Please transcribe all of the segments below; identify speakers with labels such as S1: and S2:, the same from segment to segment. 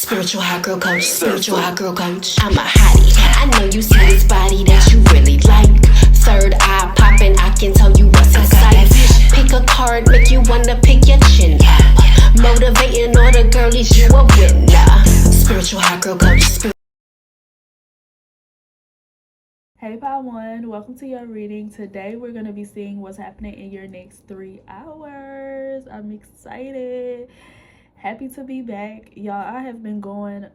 S1: Spiritual hot girl coach, spiritual hot girl coach. I'm a hottie. I know you see this body that you really like. Third eye popping, I can tell you what's in sight. Pick a card, make you wanna pick your chin up. Motivating all the girlies, you a winner. Spiritual hot girl coach.
S2: Hey Pod One, welcome to your reading. Today we're going to be seeing what's happening in your next 3 hours. I'm excited. Happy to be back. Y'all, I have been going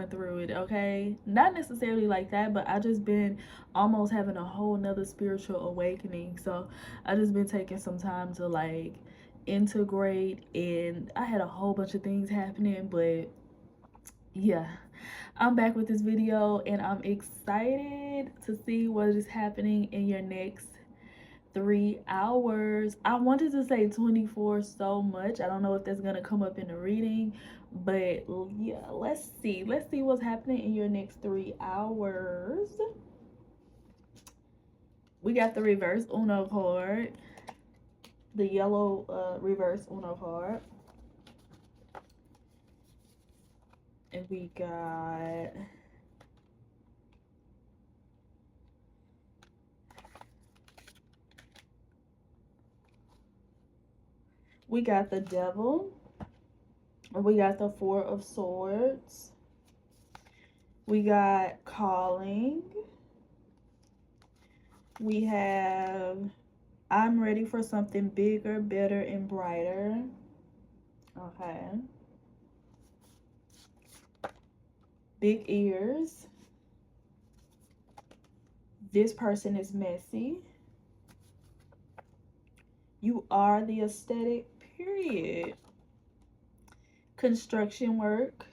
S2: through it, okay? Not necessarily like that, but I just been almost having a whole nother spiritual awakening. So I just been taking some time to like integrate, and I had a whole bunch of things happening, but yeah, I'm back with this video and I'm excited to see what is happening in your next 3 hours. I wanted to say 24 so much. I don't know if that's gonna come up in the reading, but yeah, let's see what's happening in your next 3 hours. We got the reverse Uno card, the yellow reverse Uno card, and we got the devil, and we got the Four of Swords. We got calling. We have I'm ready for something bigger, better, and brighter. Okay. Big ears. This person is messy. You are the aesthetic, period. Construction work.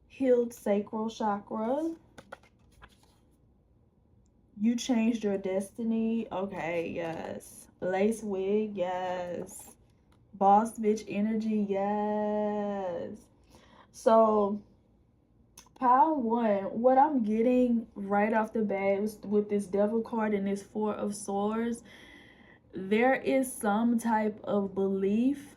S2: Healed sacral chakra. You changed your destiny. Okay, yes. Lace wig, yes. Boss bitch energy, yes. So, Pile 1, what I'm getting right off the bat with this devil card and this Four of Swords, there is some type of belief.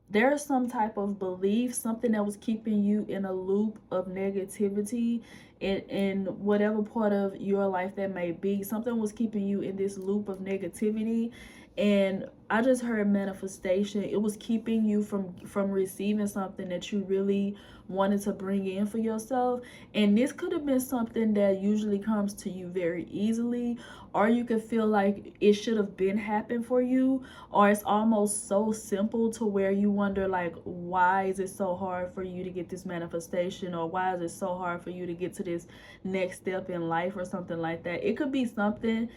S2: There's some type of belief, something that was keeping you in a loop of negativity in whatever part of your life that may be. Something was keeping you in this loop of negativity. And I just heard manifestation. It was keeping you from receiving something that you really wanted to bring in for yourself. And this could have been something that usually comes to you very easily, or you could feel like it should have been happened for you, or it's almost so simple to where you wonder like, why is it so hard for you to get this manifestation, or why is it so hard for you to get to this next step in life, or something like that. It could be something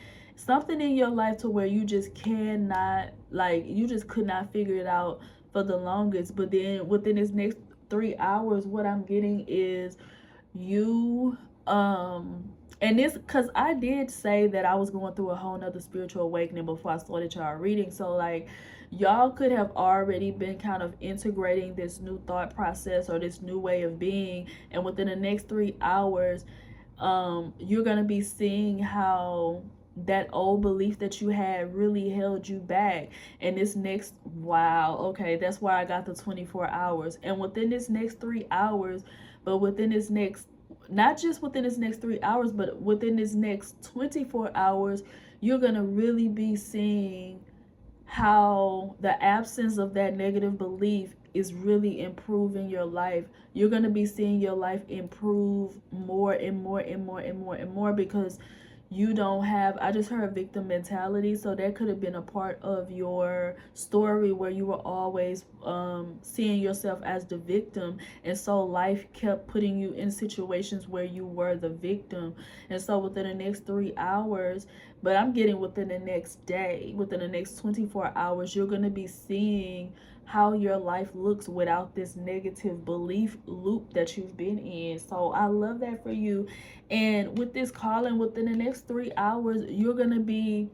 S2: in your life to where you just cannot, like, you just could not figure it out for the longest. But then within this next 3 hours, what I'm getting is you and this, because I did say that I was going through a whole nother spiritual awakening before I started y'all reading. So like, y'all could have already been kind of integrating this new thought process or this new way of being, and within the next 3 hours you're gonna be seeing how that old belief that you had really held you back. And this next, wow, okay, that's why I got the 24 hours. And within this next 3 hours, but within this next, not just within this next 3 hours, but within this next 24 hours, you're gonna really be seeing how the absence of that negative belief is really improving your life. You're going to be seeing your life improve more and more and more and more and more, because you don't have, I just heard victim mentality. So that could have been a part of your story where you were always seeing yourself as the victim, and so life kept putting you in situations where you were the victim. And so within the next 3 hours, but I'm getting within the next day, within the next 24 hours, you're going to be seeing how your life looks without this negative belief loop that you've been in. So I love that for you. And with this calling, within the next 3 hours, you're going to be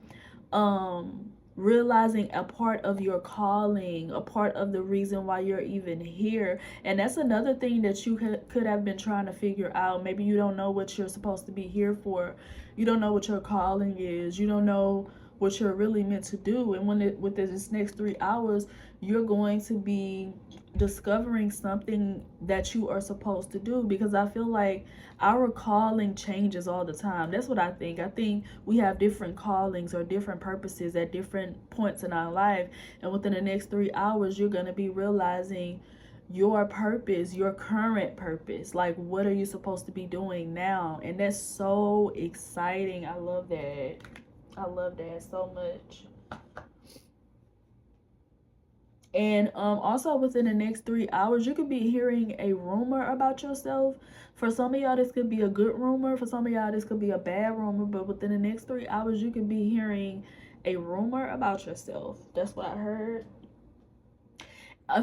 S2: realizing a part of your calling, a part of the reason why you're even here. And that's another thing that you could have been trying to figure out. Maybe you don't know what you're supposed to be here for. You don't know what your calling is. You don't know what you're really meant to do. And with this next 3 hours, you're going to be discovering something that you are supposed to do, because I feel like our calling changes all the time. That's what I think we have different callings or different purposes at different points in our life, and within the next 3 hours you're going to be realizing your purpose, your current purpose. Like, what are you supposed to be doing now? And that's so exciting. I love that. I love that so much. And also within the next 3 hours, you could be hearing a rumor about yourself. For some of y'all, this could be a good rumor. For some of y'all, this could be a bad rumor. But within the next 3 hours, you could be hearing a rumor about yourself. That's what I heard.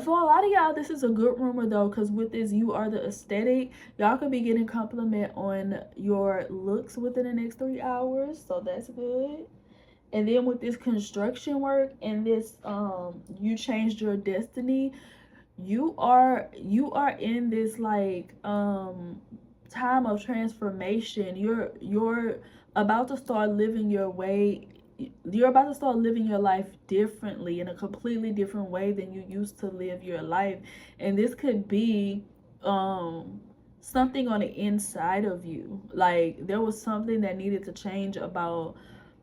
S2: For a lot of y'all, this is a good rumor though, because with this, you are the aesthetic. Y'all could be getting compliment on your looks within the next 3 hours. So that's good. And then with this construction work and this you changed your destiny, you are in this like time of transformation. You're about to start living your way. You're about to start living your life differently, in a completely different way than you used to live your life. And this could be something on the inside of you. Like, there was something that needed to change about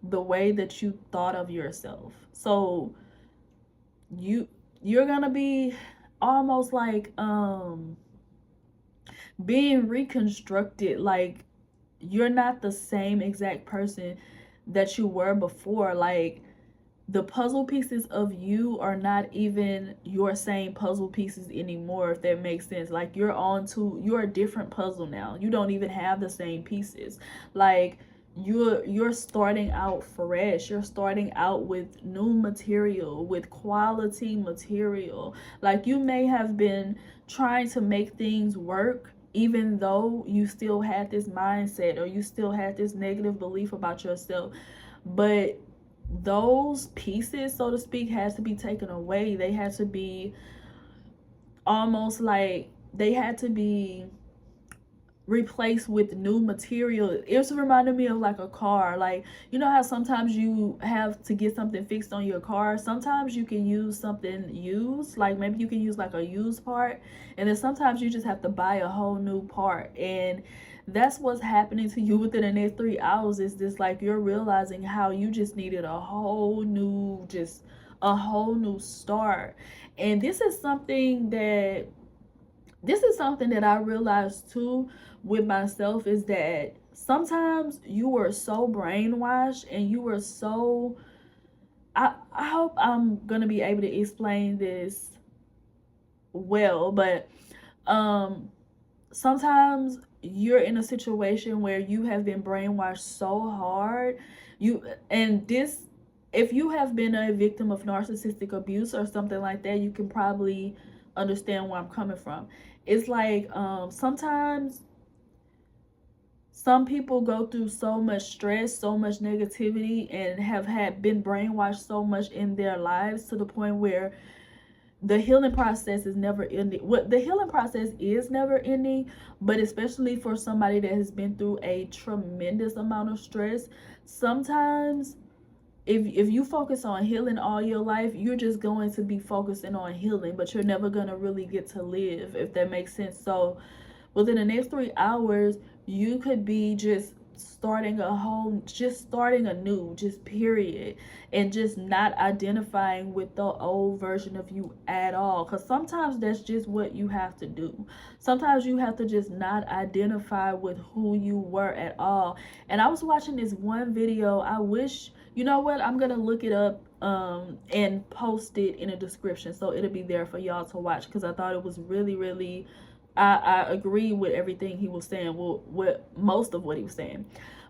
S2: the way that you thought of yourself. So you're gonna be almost like being reconstructed. Like, you're not the same exact person that you were before. Like, the puzzle pieces of you are not even your same puzzle pieces anymore, if that makes sense. Like, you're a different puzzle now. You don't even have the same pieces. Like, you're starting out fresh. You're starting out with new material, with quality material. Like, you may have been trying to make things work even though you still had this mindset or you still had this negative belief about yourself, but those pieces, so to speak, has to be taken away. They had to be almost like they had to be replaced with new material. It's reminded me of like a car. Like, you know how sometimes you have to get something fixed on your car? Sometimes you can use something used, like maybe you can use like a used part, and then sometimes you just have to buy a whole new part. And that's what's happening to you within the next 3 hours. Is this like you're realizing how you just needed a whole new start. And this is something that I realized too with myself, is that sometimes you were so brainwashed and you were so, I hope I'm gonna be able to explain this well, but sometimes you're in a situation where you have been brainwashed so hard. If you have been a victim of narcissistic abuse or something like that, you can probably understand where I'm coming from. It's like sometimes some people go through so much stress, so much negativity, and have been brainwashed so much in their lives to the point where the healing process is never ending. The healing process is never ending, but especially for somebody that has been through a tremendous amount of stress, sometimes if you focus on healing all your life, you're just going to be focusing on healing, but you're never going to really get to live, if that makes sense. So within the next 3 hours, you could be just starting anew, just period, and just not identifying with the old version of you at all. Because sometimes that's just what you have to do. Sometimes you have to just not identify with who you were at all. And I was watching this one video. I wish, you know what, I'm gonna look it up and post it in a description, so it'll be there for y'all to watch, because I thought it was really, really, I agree with everything he was saying, with most of what he was saying.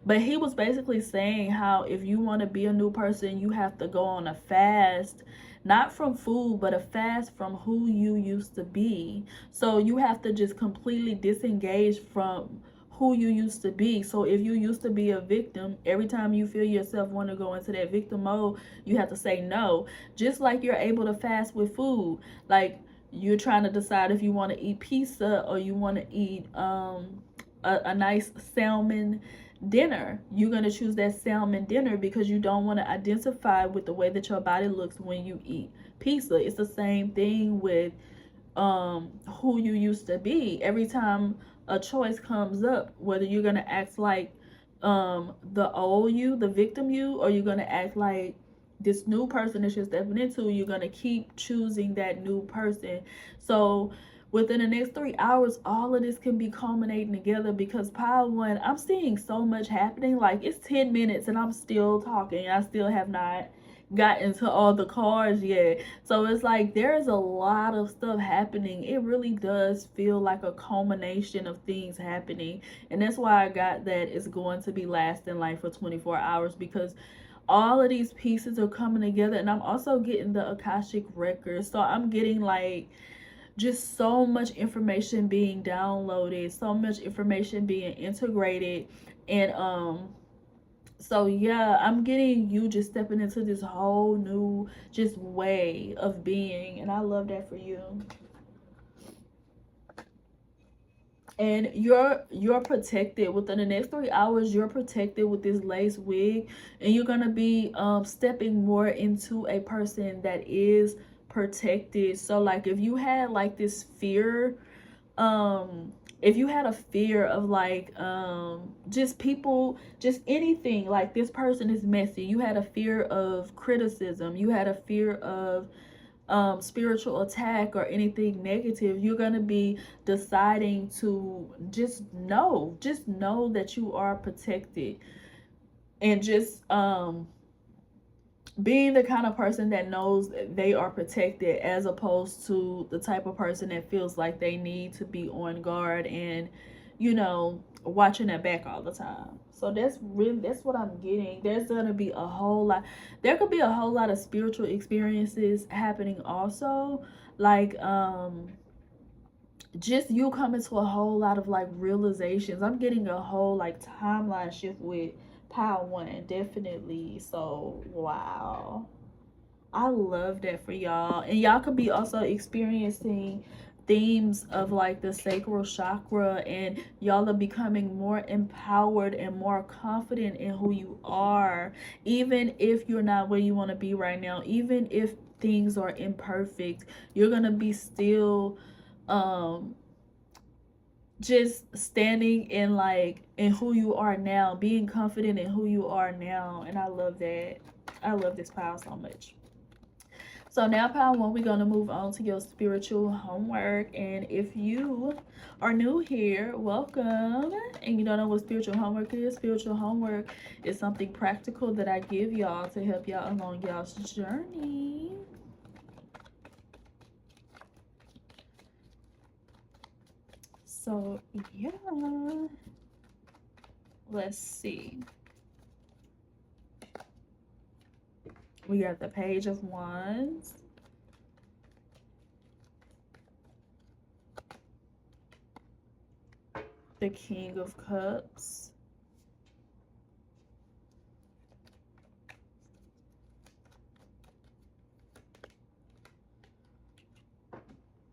S2: But he was basically saying how if you want to be a new person, you have to go on a fast, not from food, but a fast from who you used to be. So you have to just completely disengage from who you used to be. So if you used to be a victim, every time you feel yourself want to go into that victim mode, you have to say no. Just like you're able to fast with food. Like, you're trying to decide if you want to eat pizza or you want to eat a nice salmon dinner. You're going to choose that salmon dinner because you don't want to identify with the way that your body looks when you eat pizza. It's the same thing with who you used to be. Every time a choice comes up, whether you're going to act like the old you, the victim you, or you're going to act like this new person that you're stepping into, you're going to keep choosing that new person. So within the next 3 hours, all of this can be culminating together, because pile one, I'm seeing so much happening. Like, it's 10 minutes and I'm still talking. I still have not gotten to all the cards yet. So it's like there's a lot of stuff happening. It really does feel like a culmination of things happening. And that's why I got that it's going to be lasting like for 24 hours, because all of these pieces are coming together. And I'm also getting the Akashic records. So I'm getting like just so much information being downloaded, so much information being integrated. And so yeah, I'm getting you just stepping into this whole new just way of being, and I love that for you. And you're protected within the next 3 hours. You're protected with this lace wig, and you're gonna be stepping more into a person that is protected. So like if you had like this fear, if you had a fear of like just people, just anything, like this person is messy, you had a fear of criticism, you had a fear of spiritual attack or anything negative, you're gonna be deciding to just know that you are protected, and just being the kind of person that knows they are protected, as opposed to the type of person that feels like they need to be on guard and, you know, watching their back all the time. So that's what I'm getting. There's gonna be a whole lot, there could be a whole lot of spiritual experiences happening also, like just you coming to a whole lot of like realizations. I'm getting a whole like timeline shift with pile one, definitely. So wow, I love that for y'all. And y'all could be also experiencing themes of like the sacral chakra, and y'all are becoming more empowered and more confident in who you are, even if you're not where you want to be right now, even if things are imperfect. You're gonna be still just standing in like in who you are now, being confident in who you are now. And I love that. I love this pile so much. So now pile one, we're going to move on to your spiritual homework. And if you are new here, welcome. And you don't know what spiritual homework is, spiritual homework is something practical that I give y'all to help y'all along y'all's journey. So yeah, let's see. We got the Page of Wands, the King of Cups,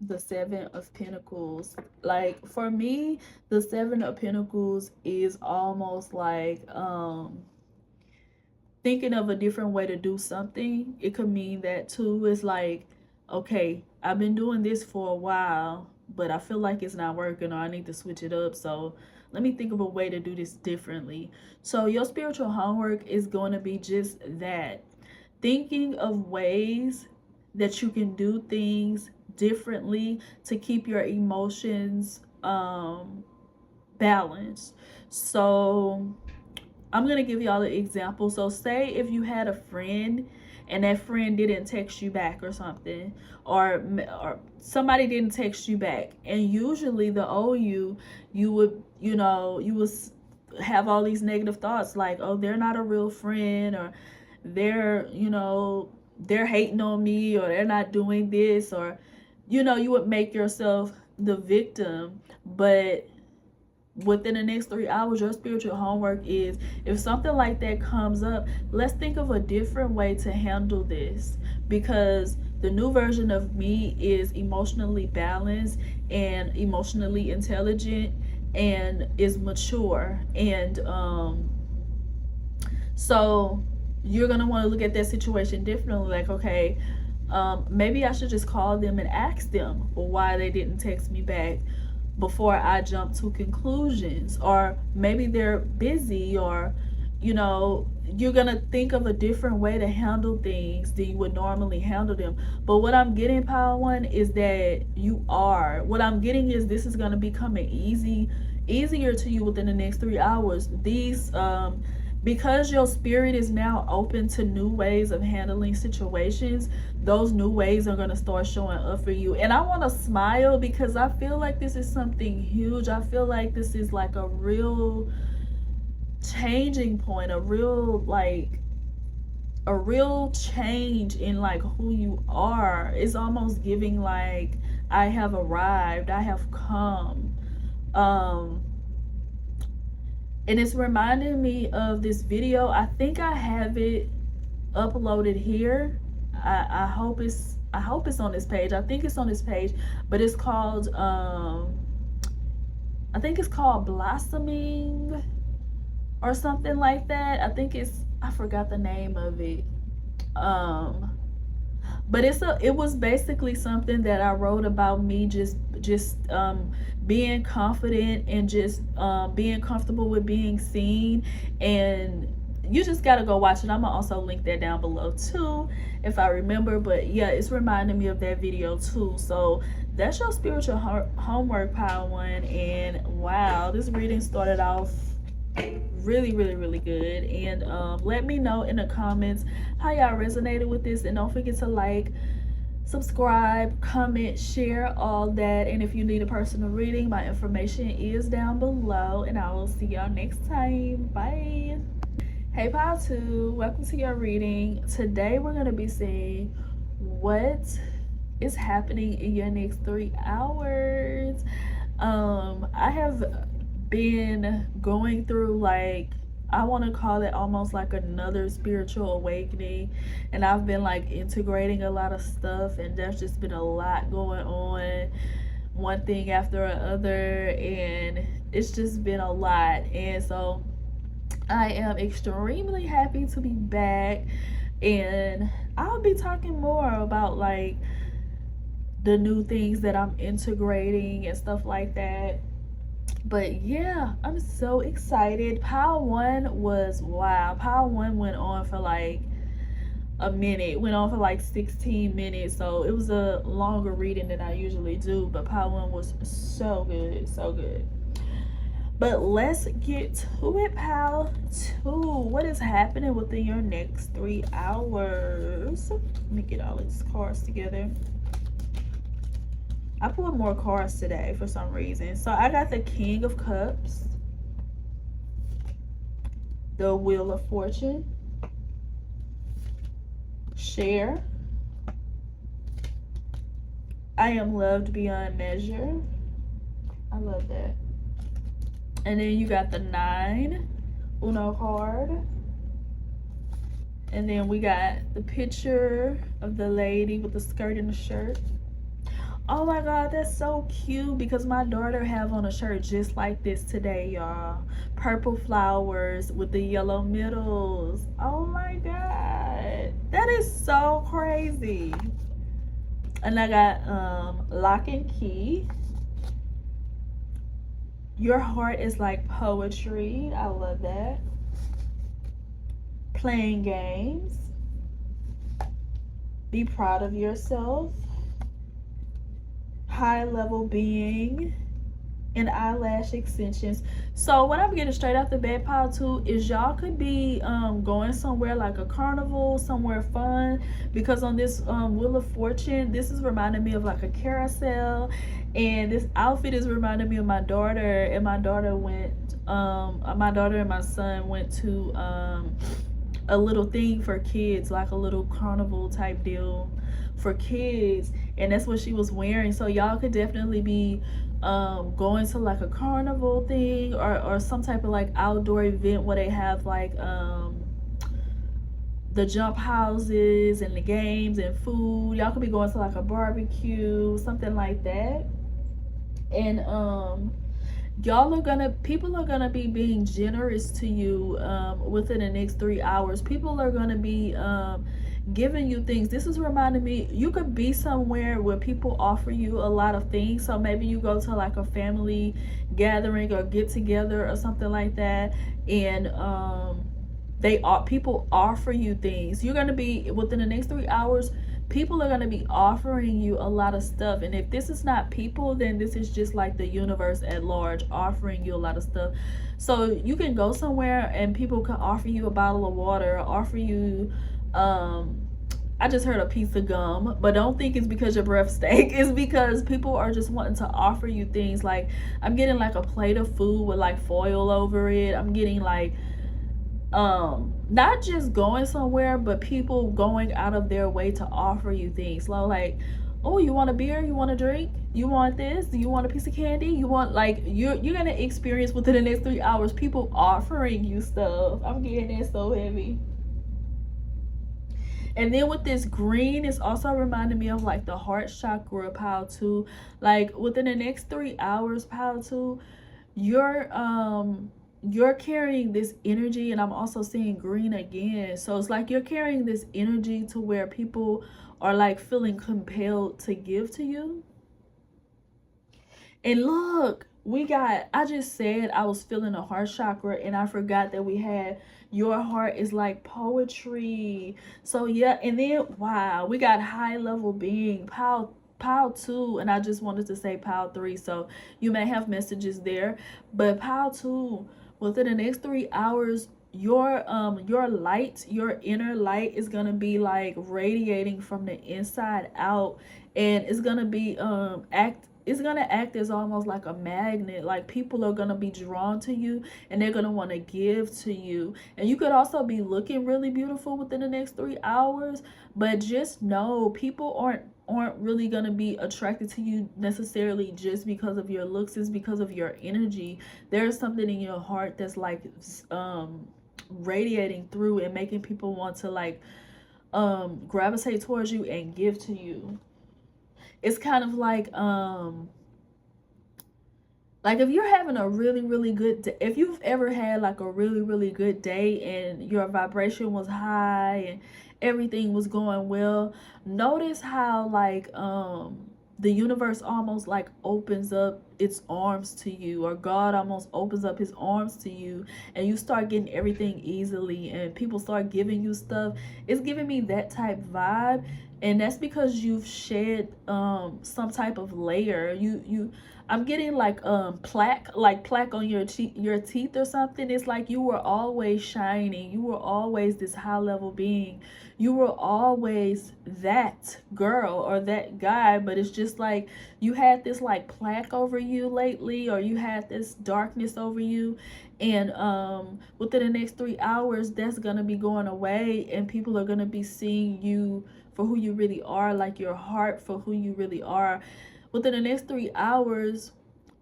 S2: the Seven of Pentacles. Like for me, the Seven of Pentacles is almost like thinking of a different way to do something. It could mean that too. It's like, okay, I've been doing this for a while, but I feel like it's not working, or I need to switch it up. So let me think of a way to do this differently. So your spiritual homework is going to be just that. Thinking of ways that you can do things differently to keep your emotions balanced. So I'm going to give y'all an example. So say if you had a friend and that friend didn't text you back or something, or somebody didn't text you back, and usually the old you would, you know, you would have all these negative thoughts like, oh, they're not a real friend, or they're, you know, they're hating on me, or they're not doing this, or, you know, you would make yourself the victim. But within the next 3 hours, your spiritual homework is, if something like that comes up, let's think of a different way to handle this, because the new version of me is emotionally balanced and emotionally intelligent, and is mature. And so you're gonna want to look at that situation differently, like, okay, maybe I should just call them and ask them why they didn't text me back before I jump to conclusions. Or maybe they're busy, or you're gonna think of a different way to handle things than you would normally handle them. But what I'm getting, Power One, is that what I'm getting is this is gonna become easier to you within the next 3 hours. These because your spirit is now open to new ways of handling situations, those new ways are going to start showing up for you. And I want to smile because I feel like this is something huge. I feel like this is like a real changing point, a real change in like who you are. It's almost giving like, I have arrived, I have come. And it's reminding me of this video. I think I have it uploaded here. I hope it's on this page. I think it's on this page, but it's called I think it's called Blossoming or something like that. I forgot the name of it. But it was basically something that I wrote about me just being confident and just being comfortable with being seen. And you just gotta go watch it. I'm gonna also link that down below too if I remember. But yeah, it's reminding me of that video too. So that's your spiritual homework, Power One. And wow, this reading started off really, really, really good. And let me know in the comments how y'all resonated with this. And don't forget to like, subscribe, comment, share, all that. And if you need a personal reading, my information is down below. And I will see y'all next time. Bye. Hey, Power 2, welcome to your reading. Today we're going to be seeing what is happening in your next 3 hours. I have been going through, like, I want to call it almost like another spiritual awakening, and I've been like integrating a lot of stuff, and there's just been a lot going on, one thing after another, and it's just been a lot. And so I am extremely happy to be back, and I'll be talking more about like the new things that I'm integrating and stuff like that. But yeah, I'm so excited. Power One was wow. Power One went on for like a minute, went on for like 16 minutes. So it was a longer reading than I usually do, but Power One was so good, so good. But let's get to it, Power 2. What is happening within your next 3 hours? Let me get all these cards together. I pulled more cards today for some reason. So I got the King of Cups, the Wheel of Fortune, Share, I Am Loved Beyond Measure. I love that. And then you got the 9, Uno card. And then we got the picture of the lady with the skirt and the shirt. Oh my god, that's so cute, because my daughter have on a shirt just like this today, y'all. Purple flowers with the yellow middles. Oh my god, that is so crazy. And I got Lock and Key. Your heart is like poetry. I love that. Playing games. Be proud of yourself. High level being, and eyelash extensions. So what I'm getting straight off the bat, Power 2, is y'all could be going somewhere like a carnival, somewhere fun, because on this Wheel of Fortune, this is reminding me of like a carousel, and this outfit is reminding me of my daughter. And my daughter and my son went to a little thing for kids, like a little carnival type deal for kids, and that's what she was wearing. So y'all could definitely be going to like a carnival thing, or some type of like outdoor event where they have like the jump houses and the games and food. Y'all could be going to like a barbecue, something like that. And People are gonna be being generous to you within the next 3 hours. People are gonna be giving you things. This is reminding me, you could be somewhere where people offer you a lot of things. So maybe you go to like a family gathering or get together or something like that, and people offer you things. You're gonna be within the next 3 hours, people are going to be offering you a lot of stuff. And if this is not people, then this is just like the universe at large offering you a lot of stuff. So you can go somewhere and people can offer you a bottle of water, offer you I just heard a piece of gum, but don't think it's because your breath stank. It's because people are just wanting to offer you things. Like, I'm getting like a plate of food with like foil over it. I'm getting like not just going somewhere, but people going out of their way to offer you things. So like, oh, you want a beer, you want a drink, you want this, you want a piece of candy, you want, like, you're gonna experience within the next 3 hours people offering you stuff. I'm getting that so heavy. And then with this green, it's also reminding me of like the heart chakra, pile 2. Like within the next 3 hours, pile 2, you're carrying this energy. And I'm also seeing green again, so it's like you're carrying this energy to where people are like feeling compelled to give to you. And look, I just said I was feeling a heart chakra, and I forgot that we had your heart is like poetry. So yeah, and then wow, we got high level being, pile 2, and I just wanted to say pile 3, so you may have messages there. But pile 2, within the next 3 hours, your light, your inner light is gonna be like radiating from the inside out, and it's gonna be it's gonna act as almost like a magnet. Like people are gonna be drawn to you, and they're gonna want to give to you. And you could also be looking really beautiful within the next 3 hours, but just know people aren't really going to be attracted to you necessarily just because of your looks. Is because of your energy. There's something in your heart that's like radiating through and making people want to like gravitate towards you and give to you. It's kind of like if you're having a really, really good day, if you've ever had like a really, really good day and your vibration was high and everything was going well, notice how like the universe almost like opens up its arms to you, or God almost opens up his arms to you, and you start getting everything easily and people start giving you stuff. It's giving me that type vibe. And that's because you've shed some type of layer. I'm getting like plaque on your teeth or something. It's like you were always shining. You were always this high level being. You were always that girl or that guy, but it's just like you had this like plaque over you lately, or you had this darkness over you. And within the next 3 hours, that's gonna be going away, and people are gonna be seeing you for who you really are, like your heart for who you really are. Within the next 3 hours,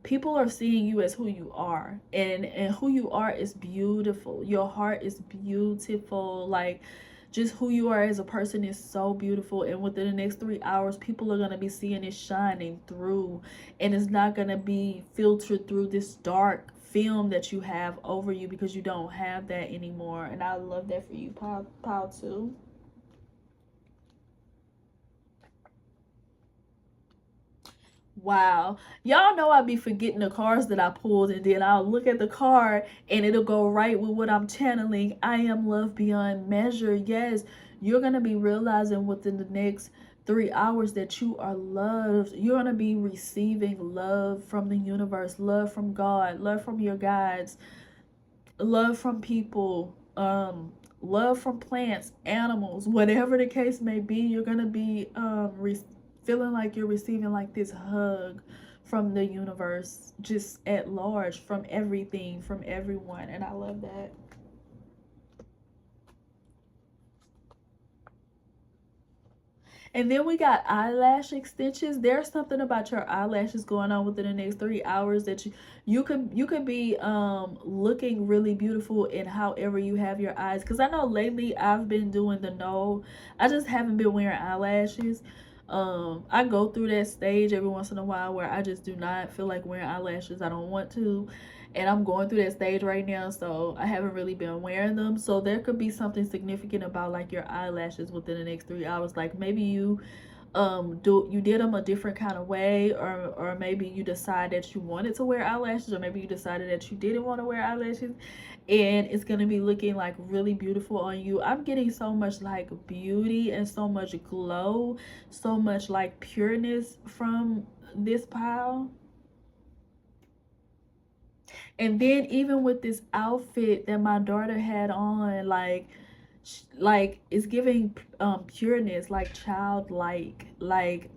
S2: people are seeing you as who you are, and who you are is beautiful. Your heart is beautiful. Like, just who you are as a person is so beautiful. And within the next 3 hours, people are going to be seeing it shining through, and it's not going to be filtered through this dark film that you have over you, because you don't have that anymore. And I love that for you, pile 2. Wow. Y'all know I be forgetting the cards that I pulled, and then I'll look at the card and it'll go right with what I'm channeling. I am love beyond measure. Yes, you're going to be realizing within the next 3 hours that you are loved. You're going to be receiving love from the universe, love from God, love from your guides, love from people, love from plants, animals, whatever the case may be. You're going to be feeling like you're receiving like this hug from the universe, just at large, from everything, from everyone. And I love that. And then we got eyelash extensions. There's something about your eyelashes going on within the next 3 hours that you could be looking really beautiful in however you have your eyes. Because I know lately I've been doing I just haven't been wearing eyelashes. I go through that stage every once in a while where I just do not feel like wearing eyelashes. I don't want to, and I'm going through that stage right now, so I haven't really been wearing them. So there could be something significant about like your eyelashes within the next 3 hours. Like maybe you did them a different kind of way, or maybe you decide that you wanted to wear eyelashes, or maybe you decided that you didn't want to wear eyelashes, and it's gonna be looking like really beautiful on you. I'm getting so much like beauty and so much glow, so much like pureness from this pile. And then even with this outfit that my daughter had on, like it's giving pureness, like childlike, like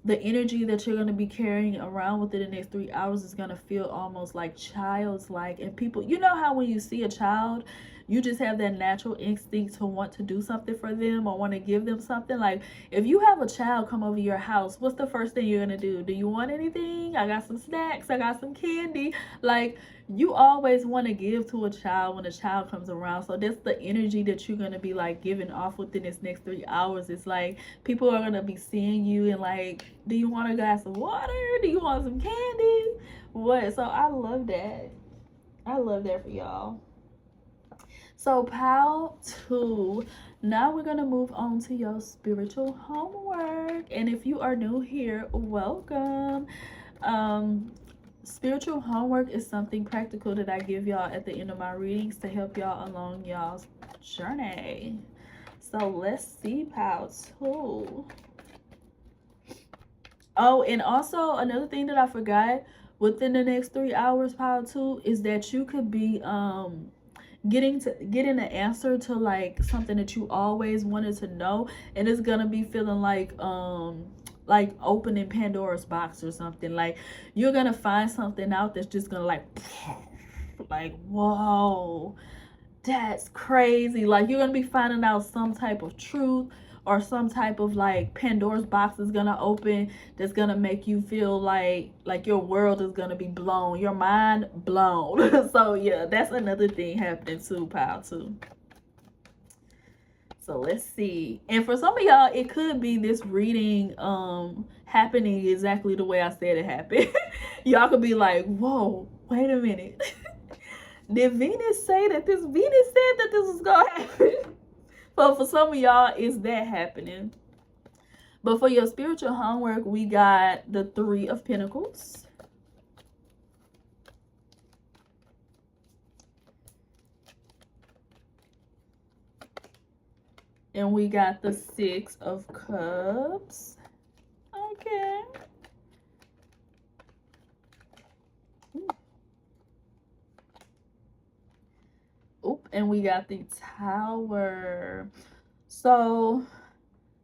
S2: the energy that you're going to be carrying around within the next 3 hours is going to feel almost like child's like. And people, you know how when you see a child, you just have that natural instinct to want to do something for them or want to give them something. Like if you have a child come over your house, what's the first thing you're going to do? Do you want anything? I got some snacks, I got some candy. Like you always want to give to a child when a child comes around. So that's the energy that you're going to be like giving off within this next 3 hours. It's like people are going to be seeing you and like, do you want a glass of water? Do you want some candy? What? So I love that. I love that for y'all. So pile 2, now we're going to move on to your spiritual homework. And if you are new here, welcome. Spiritual homework is something practical that I give y'all at the end of my readings to help y'all along y'all's journey. So let's see pile 2. Oh, and also another thing that I forgot within the next 3 hours, pile 2, is that you could be getting an answer to like something that you always wanted to know, and it's gonna be feeling like opening Pandora's box or something. Like you're gonna find something out that's just gonna like whoa, that's crazy. Like you're gonna be finding out some type of truth or some type of like Pandora's box is gonna open that's gonna make you feel like your world is gonna be blown, your mind blown. So yeah, that's another thing happening too, pile 2. So let's see. And for some of y'all, it could be this reading happening exactly the way I said it happened. Y'all could be like, whoa, wait a minute. Did Venus say that this? Venus said that this was gonna happen. But for some of y'all, is that happening? But for your spiritual homework, we got the 3 of Pentacles. And we got the 6 of Cups. Okay. Oop, and we got the Tower. So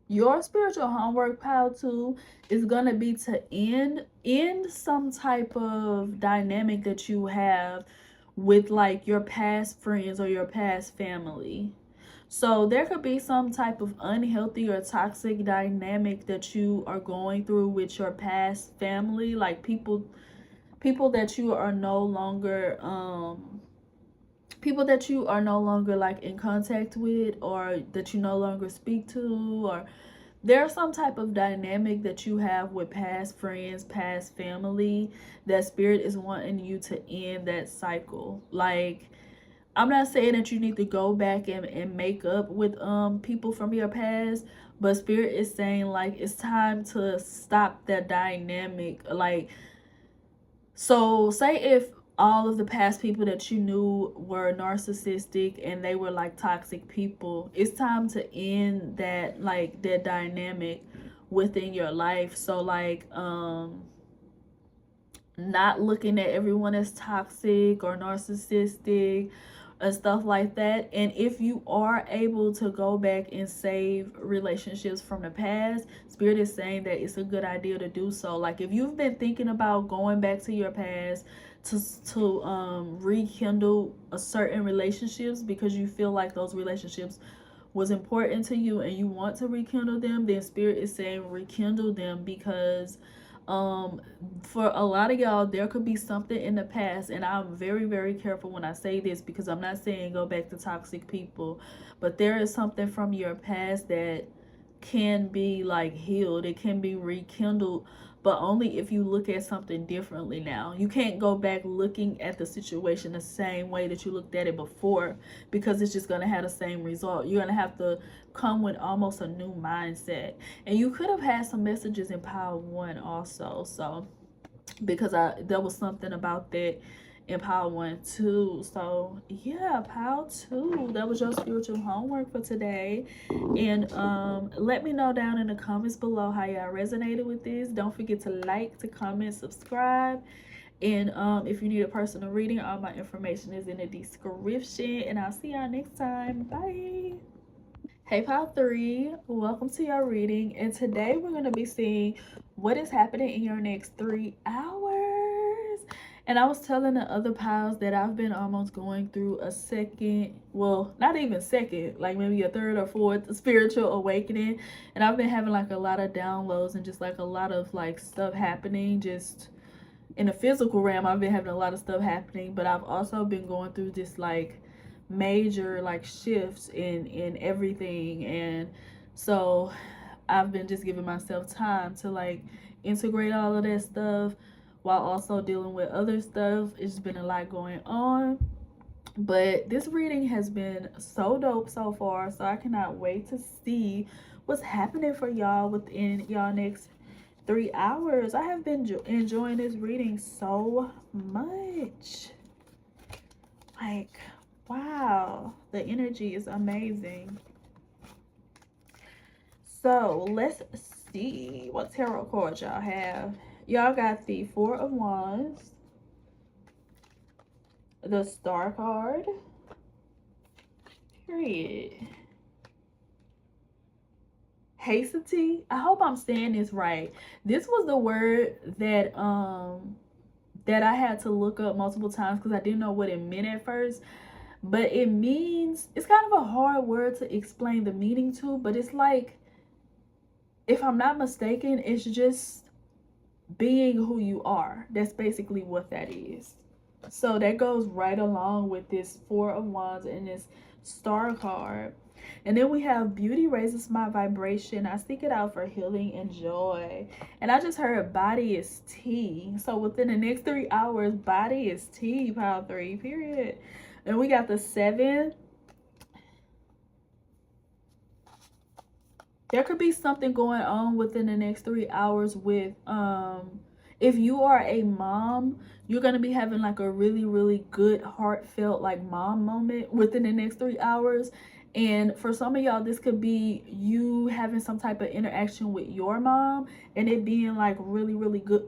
S2: your spiritual homework, pile 2, is gonna be to end some type of dynamic that you have with like your past friends or your past family. So there could be some type of unhealthy or toxic dynamic that you are going through with your past family, like people that you are no longer like in contact with, or that you no longer speak to, or there's some type of dynamic that you have with past friends, past family, that spirit is wanting you to end that cycle. Like I'm not saying that you need to go back and make up with people from your past, but spirit is saying like it's time to stop that dynamic. Like, so say if all of the past people that you knew were narcissistic and they were like toxic people, it's time to end that, like that dynamic within your life. So like not looking at everyone as toxic or narcissistic and stuff like that. And if you are able to go back and save relationships from the past, spirit is saying that it's a good idea to do so. Like if you've been thinking about going back to your past to rekindle a certain relationships because you feel like those relationships was important to you and you want to rekindle them, then spirit is saying rekindle them, because for a lot of y'all, there could be something in the past, and I'm very, very careful when I say this because I'm not saying go back to toxic people, but there is something from your past that can be like healed. It can be rekindled, but only if you look at something differently now. You can't go back looking at the situation the same way that you looked at it before, because it's just going to have the same result. You're going to have to come with almost a new mindset. And you could have had some messages in pile 1 also. So because there was something about that in pile 1 too. So yeah, pile 2, that was your spiritual homework for today. And let me know down in the comments below how y'all resonated with this. Don't forget to like, to comment, subscribe. And if you need a personal reading, all my information is in the description. And I'll see y'all next time. Bye. Hey pile 3, welcome to your reading, and today we're going to be seeing what is happening in your next 3 hours. And I was telling the other piles that I've been almost going through a second, well, not even second, like maybe a third or fourth spiritual awakening, and I've been having like a lot of downloads and just like a lot of like stuff happening just in the physical realm. I've been having a lot of stuff happening, but I've also been going through this like major like shifts in everything. And so I've been just giving myself time to like integrate all of that stuff while also dealing with other stuff. It's been a lot going on, but this reading has been so dope so far, so I cannot wait to see what's happening for y'all within y'all next 3 hours. I have been enjoying this reading so much. Like, wow, the energy is amazing. So let's see what tarot cards y'all have. Y'all got the 4 of Wands, the Star card, period, hasty. I hope I'm saying this right. This was the word that that I had to look up multiple times because I didn't know what it meant at first. But it means, it's kind of a hard word to explain the meaning to, but it's like, if I'm not mistaken, it's just being who you are. That's basically what that is. So that goes right along with this 4 of Wands and this Star card. And then we have beauty raises my vibration. I seek it out for healing and joy. And I just heard body is tea. So within the next 3 hours, body is tea, pile 3, period. And we got the 7. There could be something going on within the next 3 hours with, if you are a mom, you're going to be having like a really, really good, heartfelt like mom moment within the next 3 hours. And for some of y'all, this could be you having some type of interaction with your mom and it being like really, really good,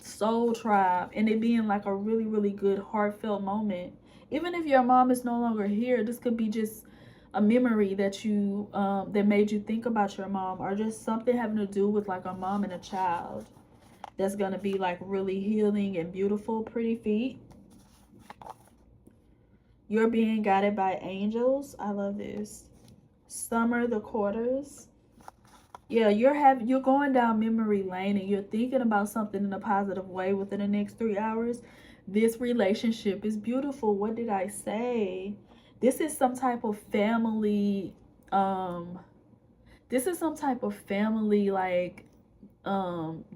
S2: soul tribe, and it being like a really, really good, heartfelt moment. Even if your mom is no longer here, this could be just a memory that you that made you think about your mom, or just something having to do with like a mom and a child. That's gonna be like really healing and beautiful. Pretty feet. You're being guided by angels. I love this. Summer the quarters. Yeah, you're going down memory lane and you're thinking about something in a positive way within the next 3 hours. This relationship is beautiful. What did I say? This is some type of family. This is some type of family, like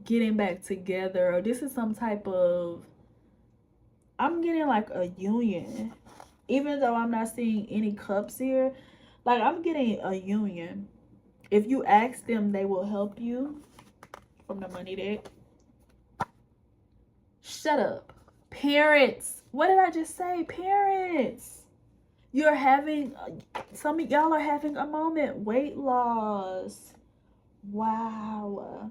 S2: getting back together. Or this is some type of, I'm getting like a union. Even though I'm not seeing any cups here, like I'm getting a union. If you ask them, they will help you. From the money deck. Shut up. Parents. What did I just say? Parents. You're having, some of y'all are having a moment. Weight loss. Wow.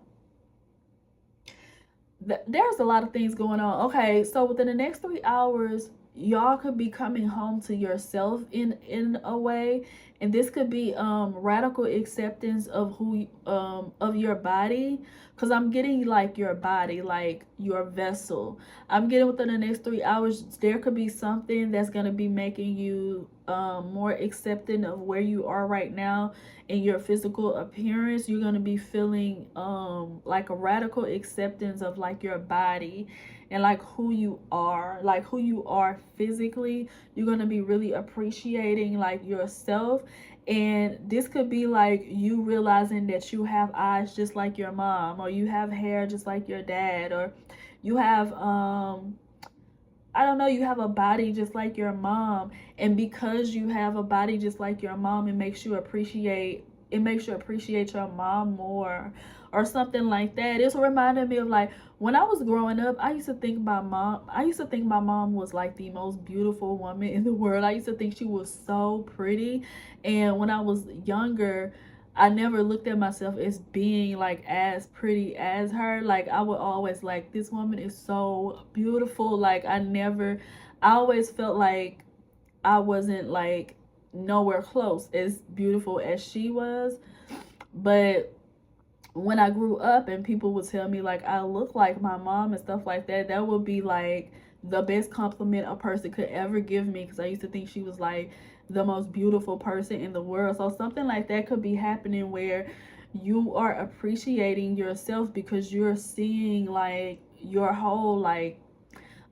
S2: There's a lot of things going on. Okay, so within the next 3 hours, y'all could be coming home to yourself in a way, and this could be radical acceptance of who of your body, because I'm getting like your body, like your vessel. I'm getting within the next 3 hours there could be something that's going to be making you more accepting of where you are right now in your physical appearance. You're going to be feeling like a radical acceptance of like your body and like who you are physically. You're going to be really appreciating like yourself, And this could be like you realizing that you have eyes just like your mom, or you have hair just like your dad, or you have I don't know, you have a body just like your mom. And because you have a body just like your mom, it makes you appreciate your mom more, or something like that. It's reminding me of like when I was growing up, I used to think my mom was like the most beautiful woman in the world. I used to think she was so pretty. And when I was younger, I never looked at myself as being like as pretty as her. Like I would always like, this woman is so beautiful. Like I always felt like I wasn't like nowhere close as beautiful as she was. But when I grew up and people would tell me like I look like my mom and stuff like that, that would be like the best compliment a person could ever give me, because I used to think she was like the most beautiful person in the world. So something like that could be happening where you are appreciating yourself because you're seeing like your whole like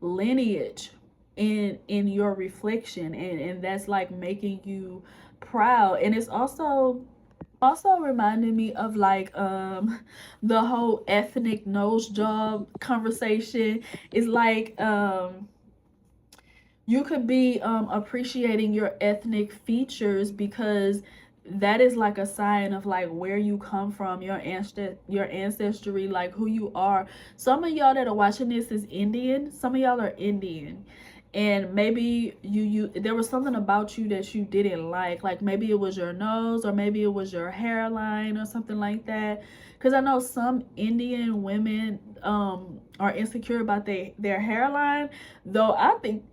S2: lineage in your reflection, and that's like making you proud. And it's also reminded me of like the whole ethnic nose job conversation. Is like you could be appreciating your ethnic features because that is like a sign of like where you come from, your ancestry, like who you are. Some of y'all that are watching this is Indian. Some of y'all are Indian, and maybe you there was something about you that you didn't like maybe it was your nose, or maybe it was your hairline or something like that. Because I know some Indian women are insecure about their hairline, though I think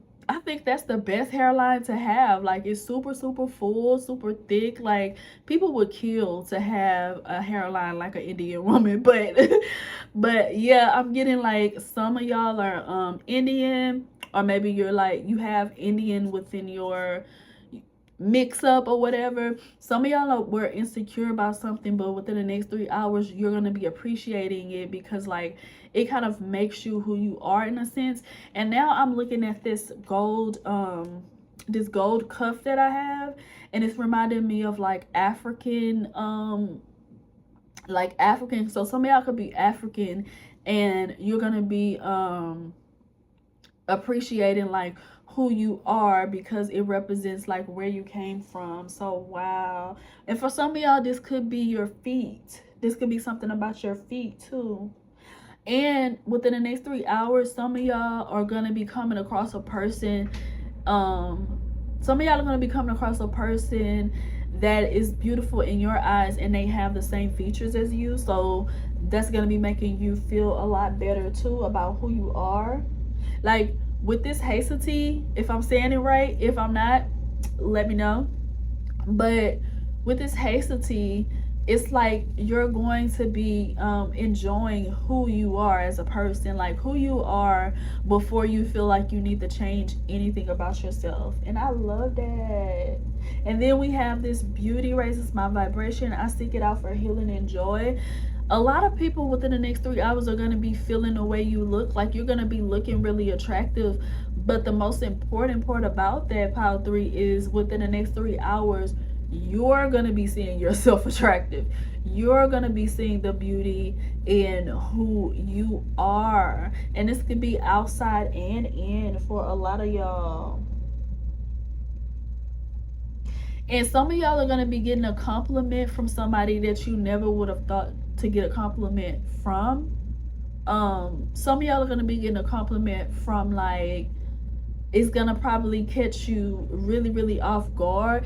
S2: that's the best hairline to have. Like it's super super full, super thick. Like people would kill to have a hairline like an Indian woman. But yeah, I'm getting like some of y'all are Indian, or maybe you're like you have Indian within your mix up or whatever. Some of y'all were insecure about something, but within the next 3 hours you're gonna be appreciating it because like it kind of makes you who you are in a sense. And now I'm looking at this gold cuff that I have, and it's reminding me of like African so some of y'all could be African, and you're gonna be appreciating like who you are because it represents like where you came from. So wow. And for some of y'all, this could be your feet. This could be something about your feet too. And within the next 3 hours, some of y'all are gonna be coming across a person that is beautiful in your eyes, and they have the same features as you. So that's gonna be making you feel a lot better too about who you are. Like with this Hazelty, if I'm saying it right, if I'm not, let me know. But with this Hazelty, it's like you're going to be enjoying who you are as a person, like who you are before you feel like you need to change anything about yourself. And I love that. And then we have this beauty raises my vibration. I seek it out for healing and joy. A lot of people within the next 3 hours are going to be feeling the way you look. Like you're going to be looking really attractive. But the most important part about that, pile 3, is within the next 3 hours, you're going to be seeing yourself attractive. You're going to be seeing the beauty in who you are. And this could be outside and in for a lot of y'all. And some of y'all are going to be getting a compliment from somebody that you never would have thought to get a compliment from. Some of y'all are going to be getting a compliment from like, it's going to probably catch you really, really off guard.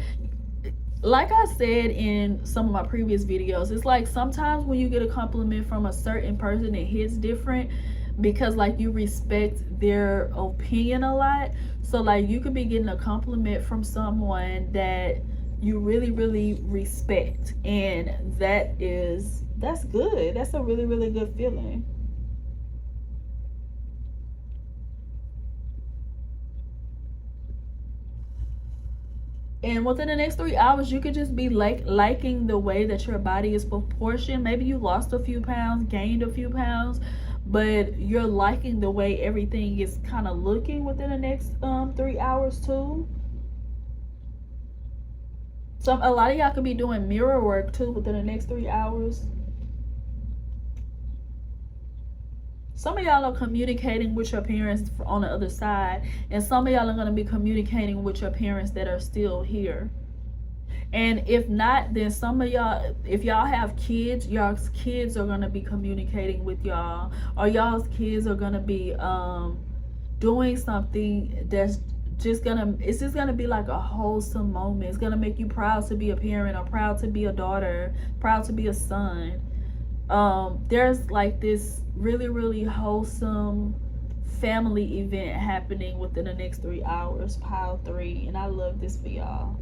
S2: Like I said in some of my previous videos, it's like sometimes when you get a compliment from a certain person, it hits different because like you respect their opinion a lot. So like you could be getting a compliment from someone that you really, really respect, and that's good. That's a really, really good feeling. And within the next 3 hours, you could just be like liking the way that your body is proportioned. Maybe you lost a few pounds, gained a few pounds, but you're liking the way everything is kind of looking within the next 3 hours too. A lot of y'all could be doing mirror work too within the next 3 hours. Some of y'all are communicating with your parents on the other side, and some of y'all are going to be communicating with your parents that are still here. And if not, then some of y'all, if y'all have kids, y'all's kids are going to be communicating with y'all, or y'all's kids are going to be doing something that's it's just gonna be like a wholesome moment. It's gonna make you proud to be a parent, or proud to be a daughter, proud to be a son. There's like this really, really wholesome family event happening within the next 3 hours, pile 3, and I love this for y'all.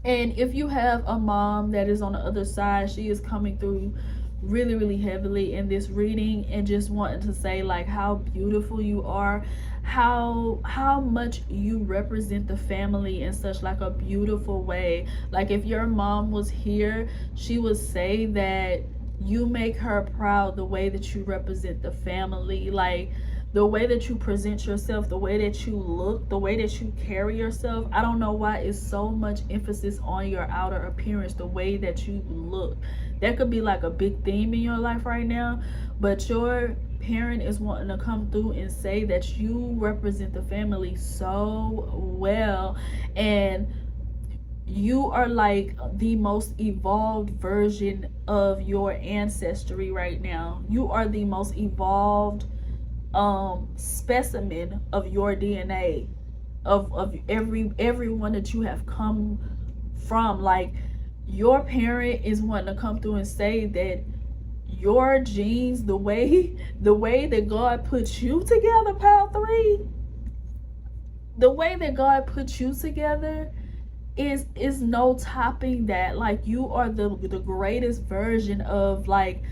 S2: And if you have a mom that is on the other side, she is coming through really, really heavily in this reading, and just wanting to say like how beautiful you are, how much you represent the family in such like a beautiful way. Like if your mom was here, she would say that you make her proud the way that you represent the family, like the way that you present yourself, the way that you look, the way that you carry yourself. I don't know why it's so much emphasis on your outer appearance, the way that you look. That could be like a big theme in your life right now, but your parent is wanting to come through and say that you represent the family so well, and you are like the most evolved version of your ancestry right now. You are the most evolved specimen of your DNA, of everyone that you have come from. Like your parent is wanting to come through and say that your genes, the way that God put you together, pile 3, the way that God put you together is no topping that. Like you are the greatest version of like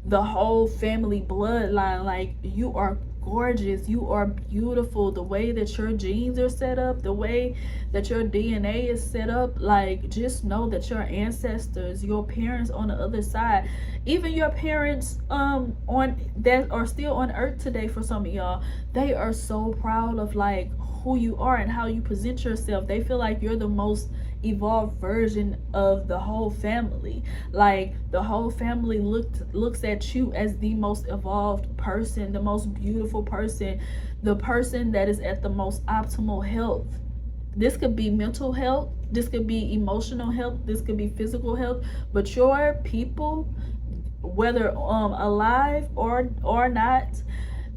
S2: the whole family bloodline. Like you are gorgeous, you are beautiful. The way that your genes are set up, the way that your DNA is set up, like just know that your ancestors, your parents on the other side, even your parents on that are still on earth today, for some of y'all, they are so proud of like who you are and how you present yourself. They feel like you're the most evolved version of the whole family. Like the whole family looks at you as the most evolved person, the most beautiful person, the person that is at the most optimal health. This could be mental health, this could be emotional health, this could be physical health, but your people, whether alive or not,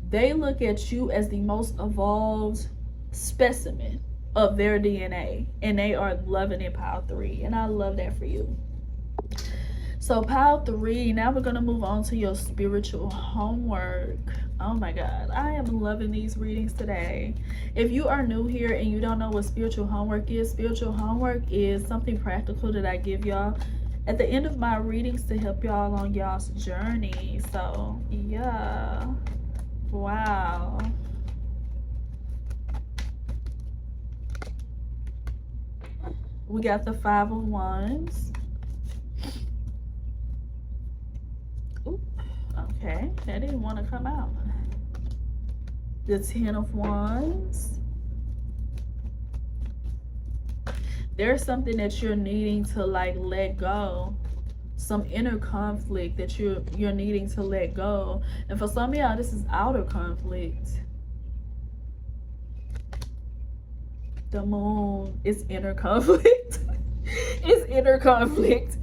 S2: they look at you as the most evolved specimen of their DNA, and they are loving it, pile 3, and I love that for you. So pile 3, now we're gonna move on to your spiritual homework. Oh my god, I am loving these readings today. If you are new here and you don't know what spiritual homework is something practical that I give y'all at the end of my readings to help y'all on y'all's journey. So yeah, wow. We got the 5 of Wands. Ooh, okay, that didn't want to come out. The 10 of Wands. There's something that you're needing to like let go. Some inner conflict that you're needing to let go. And for some of y'all, this is outer conflict. The Moon is inner conflict. It's inner conflict.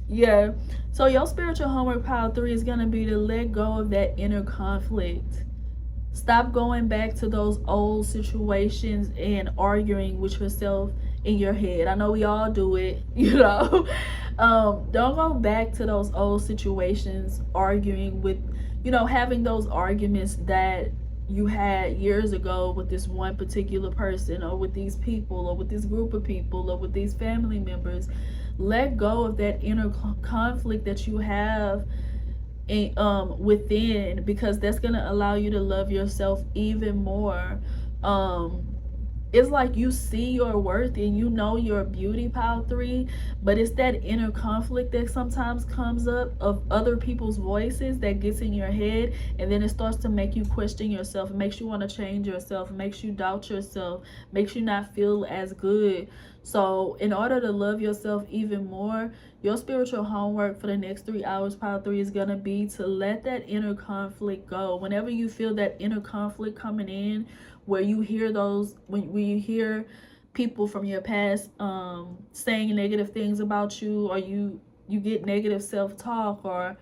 S2: Yeah. So your spiritual homework, pile 3, is going to be to let go of that inner conflict. Stop going back to those old situations and arguing with yourself in your head. I know we all do it, you know. Don't go back to those old situations, arguing with, you know, having those arguments that you had years ago with this one particular person, or with these people, or with this group of people, or with these family members. Let go of that inner conflict that you have within, because that's going to allow you to love yourself even more. it's like you see your worth and you know your beauty, pile 3, but it's that inner conflict that sometimes comes up of other people's voices that gets in your head, and then it starts to make you question yourself. It makes you want to change yourself. It makes you doubt yourself. Makes you not feel as good. So in order to love yourself even more, your spiritual homework for the next 3 hours, pile 3, is going to be to let that inner conflict go. Whenever you feel that inner conflict coming in, where you hear those, when you hear people from your past saying negative things about you, or you get negative self-talk, or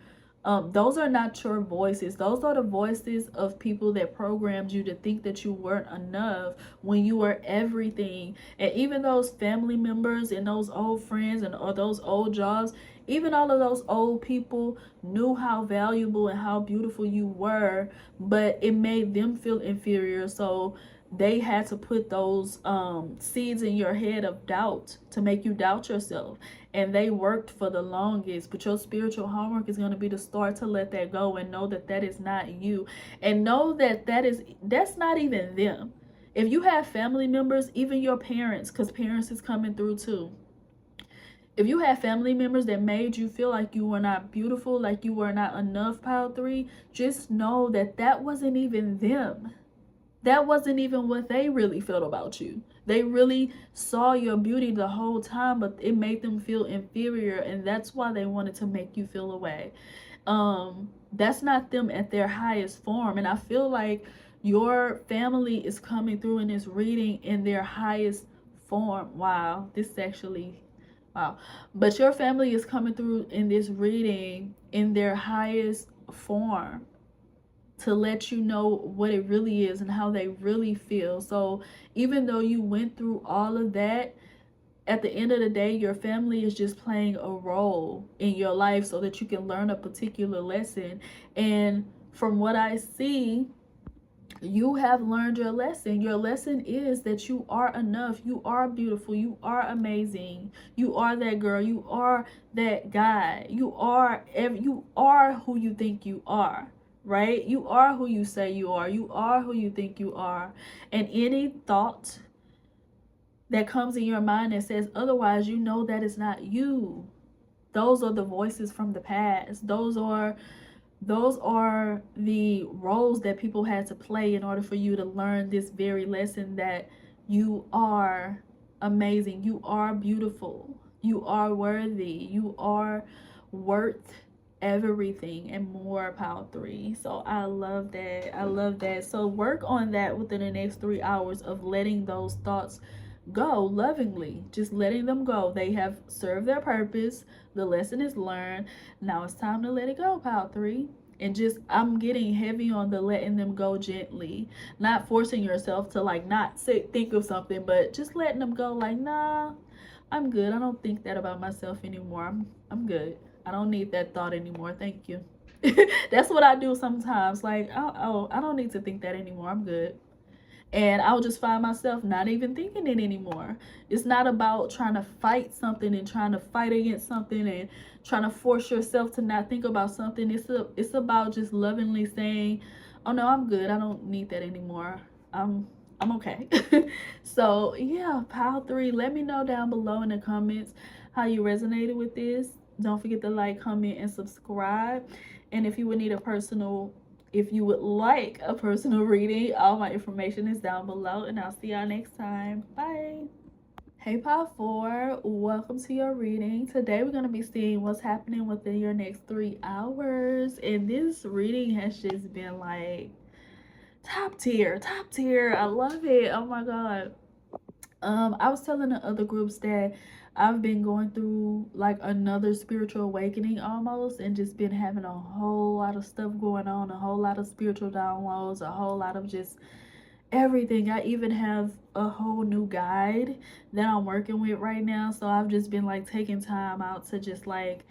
S2: those are not your voices. Those are the voices of people that programmed you to think that you weren't enough when you were everything. And even those family members and those old friends and or those old jobs, even all of those old people knew how valuable and how beautiful you were, but it made them feel inferior. So they had to put those seeds in your head of doubt to make you doubt yourself, and they worked for the longest. But your spiritual homework is going to be to start to let that go and know that that is not you, and know that that's not even them. If you have family members, even your parents, because parents is coming through too, if you have family members that made you feel like you were not beautiful, like you were not enough, pile 3, just know that that wasn't even them. That wasn't even what they really felt about you. They really saw your beauty the whole time, but it made them feel inferior, and that's why they wanted to make you feel away. That's not them at their highest form. And I feel like your family is coming through in this reading in their highest form. Wow, this actually, wow. But your family is coming through in this reading in their highest form, to let you know what it really is and how they really feel. So even though you went through all of that, at the end of the day, your family is just playing a role in your life so that you can learn a particular lesson. And from what I see, you have learned your lesson. Your lesson is that you are enough. You are beautiful. You are amazing. You are that girl. You are that guy. You are who you think you are. Right? You are who you say you are. You are who you think you are. And any thought that comes in your mind that says otherwise, you know that is not you. Those are the voices from the past. Those are the roles that people had to play in order for you to learn this very lesson, that you are amazing. You are beautiful. You are worthy. You are worth everything and more, pile 3. So I love that. I love that. So work on that within the next 3 hours of letting those thoughts go lovingly. Just letting them go. They have served their purpose. The lesson is learned. Now it's time to let it go, pile 3. And just, I'm getting heavy on the letting them go gently, not forcing yourself to like not think of something, but just letting them go. Like, nah, I'm good. I don't think that about myself anymore. I'm good. I don't need that thought anymore. Thank you. That's what I do sometimes. Like, oh, I don't need to think that anymore. I'm good. And I'll just find myself not even thinking it anymore. It's not about trying to fight something and trying to fight against something and trying to force yourself to not think about something. It's about just lovingly saying, oh no, I'm good. I don't need that anymore. I'm okay. So yeah, pile 3, let me know down below in the comments how you resonated with this. Don't forget to like, comment, and subscribe. And if you would like a personal reading, all my information is down below, and I'll see y'all next time. Bye. Hey pile 4, welcome to your reading. Today we're going to be seeing what's happening within your next 3 hours, and this reading has just been like top tier. I love it. Oh my god. I was telling the other groups that I've been going through like another spiritual awakening almost, and just been having a whole lot of stuff going on, a whole lot of spiritual downloads, a whole lot of just everything. I even have a whole new guide that I'm working with right now, so I've just been like taking time out to just like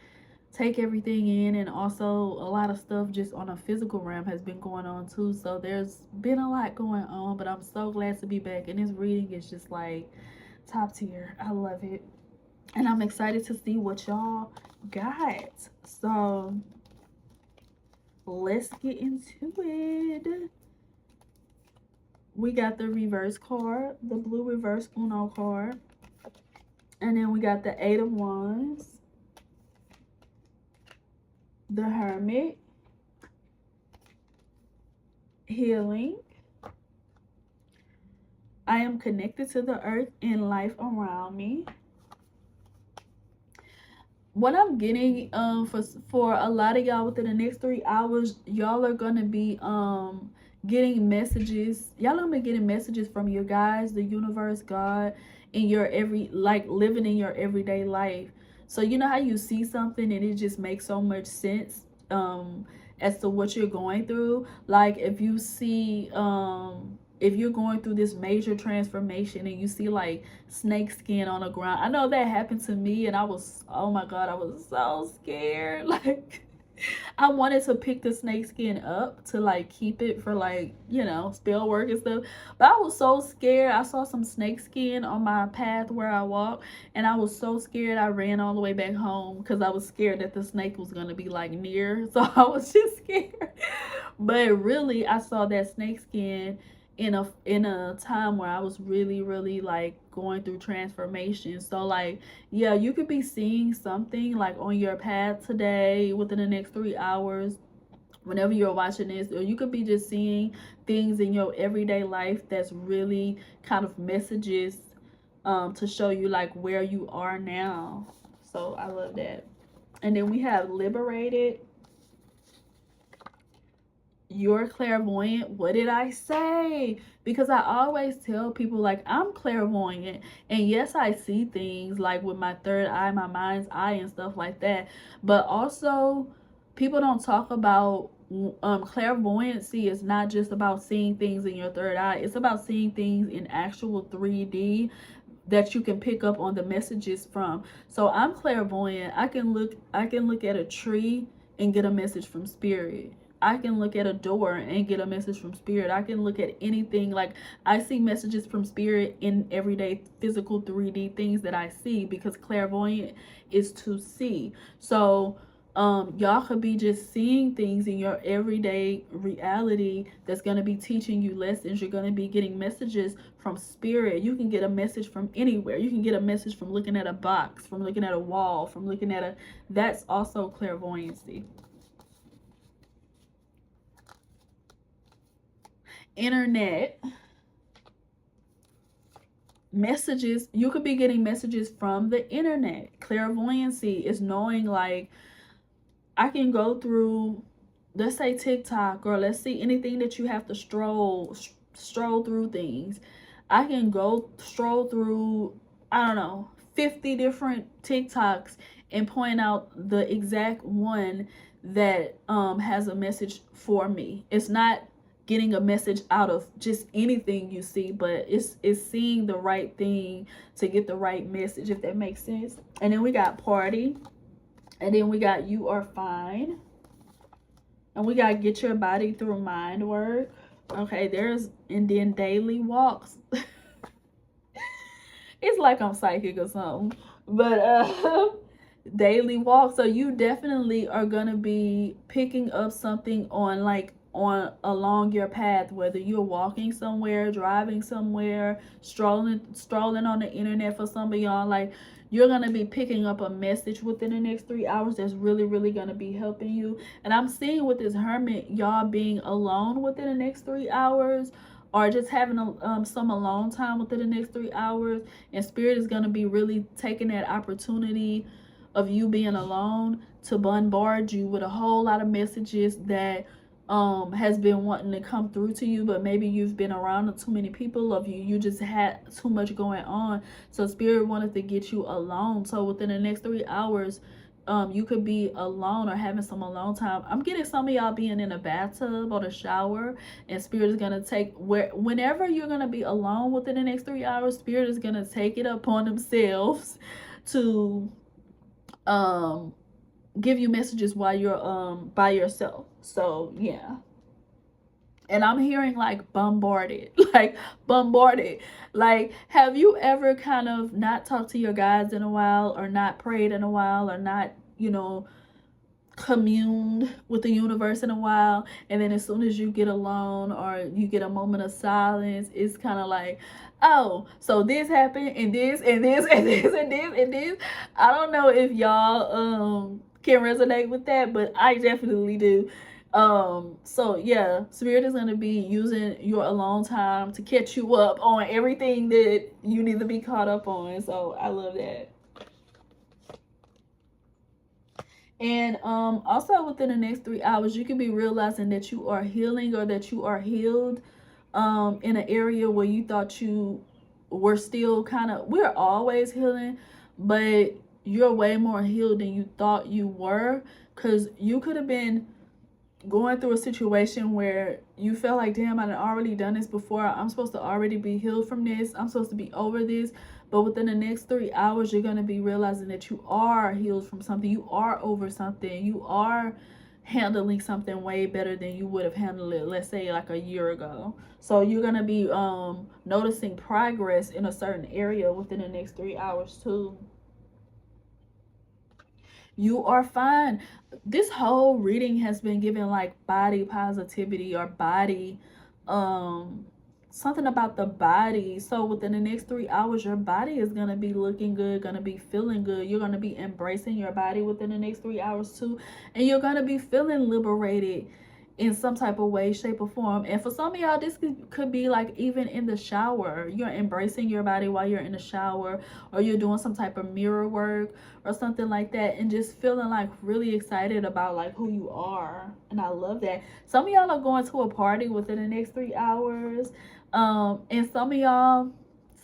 S2: take everything in. And also a lot of stuff just on a physical realm has been going on too, so there's been a lot going on, but I'm so glad to be back, and this reading is just like top tier. I love it, and I'm excited to see what y'all got. So let's get into it. We got the reverse card, the blue reverse Uno card. And then we got the Eight of Wands, the Hermit, healing. I am connected to the earth and life around me. What I'm getting for a lot of y'all within the next 3 hours, y'all are gonna be getting messages. Y'all are gonna be getting messages from your guides, the universe, God, in your living in your everyday life. So you know how you see something and it just makes so much sense as to what you're going through. Like if you see if you're going through this major transformation and you see like snake skin on the ground. I know that happened to me and I was, oh my God, I was so scared. Like I wanted to pick the snake skin up to like keep it for like, you know, spell work and stuff. But I was so scared. I saw some snake skin on my path where I walk and I was so scared I ran all the way back home because I was scared that the snake was going to be like near. So I was just scared. But really, I saw that snake skin in a time where I was really like going through transformation. So like, yeah, you could be seeing something like on your path today within the next 3 hours whenever you're watching this, or you could be just seeing things in your everyday life that's really kind of messages to show you like where you are now. So I love that. And then we have liberated. You're clairvoyant. What did I say? Because I always tell people like I'm clairvoyant, and yes, I see things like with my third eye, my mind's eye and stuff like that, but also people don't talk about clairvoyancy is not just about seeing things in your third eye. It's about seeing things in actual 3D that you can pick up on the messages from. So I'm clairvoyant. I can look at a tree and get a message from spirit. I can look at a door and get a message from spirit. I can look at anything. Like I see messages from spirit in everyday physical 3D things that I see, because clairvoyant is to see. So y'all could be just seeing things in your everyday reality that's going to be teaching you lessons. You're going to be getting messages from spirit. You can get a message from anywhere. You can get a message from looking at a box, from looking at a wall, from looking at that's also clairvoyancy. Internet messages, you could be getting messages from the internet. Clairvoyancy is knowing like I can go through, let's say TikTok, or let's see anything that you have to stroll through things. I can go stroll through, I don't know, 50 different TikToks and point out the exact one that has a message for me. It's not getting a message out of just anything you see, but it's seeing the right thing to get the right message, if that makes sense. And then we got party, and then we got you are fine, and we got get your body through mind work. Okay, and then daily walks. It's like I'm psychic or something, but daily walk. So you definitely are gonna be picking up something on along your path, whether you're walking somewhere, driving somewhere, strolling on the internet. For some of y'all, like you're gonna be picking up a message within the next 3 hours that's really gonna be helping you. And I'm seeing with this hermit, y'all being alone within the next 3 hours, or just having some alone time within the next 3 hours. And spirit is gonna be really taking that opportunity of you being alone to bombard you with a whole lot of messages that has been wanting to come through to you, but maybe you've been around too many people, of you just had too much going on. So spirit wanted to get you alone. So within the next 3 hours, you could be alone or having some alone time. I'm getting some of y'all being in a bathtub or a shower, and spirit is gonna take whenever you're gonna be alone within the next 3 hours, spirit is gonna take it upon themselves to give you messages while you're by yourself. So yeah. And I'm hearing like bombarded, like bombarded. Like, have you ever kind of not talked to your guides in a while, or not prayed in a while, or not, communed with the universe in a while, and then as soon as you get alone or you get a moment of silence, it's kind of like, oh, so this happened, and this and this and this and this and this. I don't know if y'all can resonate with that, but I definitely do. So yeah, Spirit is going to be using your alone time to catch you up on everything that you need to be caught up on. So I love that. And also within the next 3 hours, you could be realizing that you are healing or that you are healed in an area where you thought you were still kind of, we're always healing, but you're way more healed than you thought you were, because you could have been going through a situation where you felt like, damn, I've already done this before. I'm supposed to already be healed from this. I'm supposed to be over this. But within the next 3 hours, you're going to be realizing that you are healed from something. You are over something. You are handling something way better than you would have handled it, let's say, like a year ago. So you're going to be noticing progress in a certain area within the next 3 hours too. You are fine. This whole reading has been given like body positivity or body something about the body. So within the next 3 hours, your body is going to be looking good, going to be feeling good. You're going to be embracing your body within the next 3 hours too, and you're going to be feeling liberated in some type of way, shape, or form. And for some of y'all, this could be like even in the shower. You're embracing your body while you're in the shower, or you're doing some type of mirror work or something like that, and just feeling like really excited about like who you are. And I love that. Some of y'all are going to a party within the next 3 hours. And some of y'all